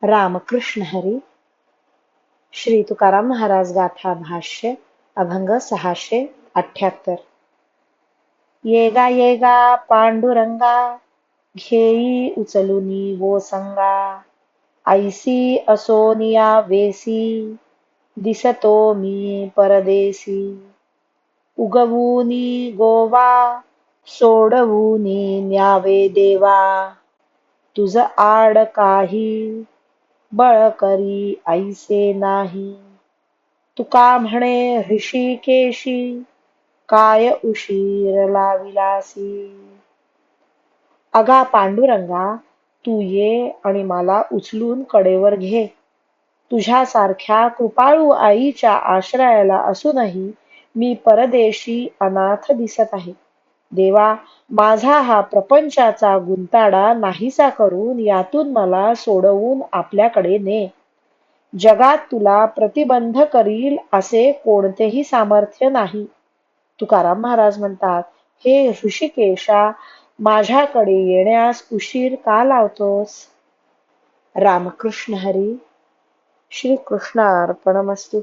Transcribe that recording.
रामकृष्ण हरी. श्री तुकाराम महाराज गाथा भाष्य अभंग 678. येगा पांडुरंगा, घेई उचलुनी वो संगा. ऐसी असोनिया वेसी, दिसतो मी परदेसी. उगवूनी गोवा, सोडवूनी न्यावे देवा. तुझ आड काही, बळ करी ऐसे नाही. तुका म्हणे ऋषिकेशी, काय उशीर लाविलासी. अगा पांडुरंगा, तू ये आणि मला उचलून कडेवर घे. तुझ्यासारख्या कृपाळू आईच्या आश्रयाला असूनही मी परदेशी अनाथ दिसत आहे. देवा, माझा हा प्रपंचाचा गुंताडा नाहीसा करून यातून मला सोडवून आपल्याकडे ने. जगात तुला प्रतिबंध करील असे कोणतेही सामर्थ्य नाही. तुकाराम महाराज म्हणतात, हे ऋषिकेशा, माझ्याकडे येण्यास उशीर का लावतोस? रामकृष्ण हरी. श्री कृष्णार्पणमस्तु.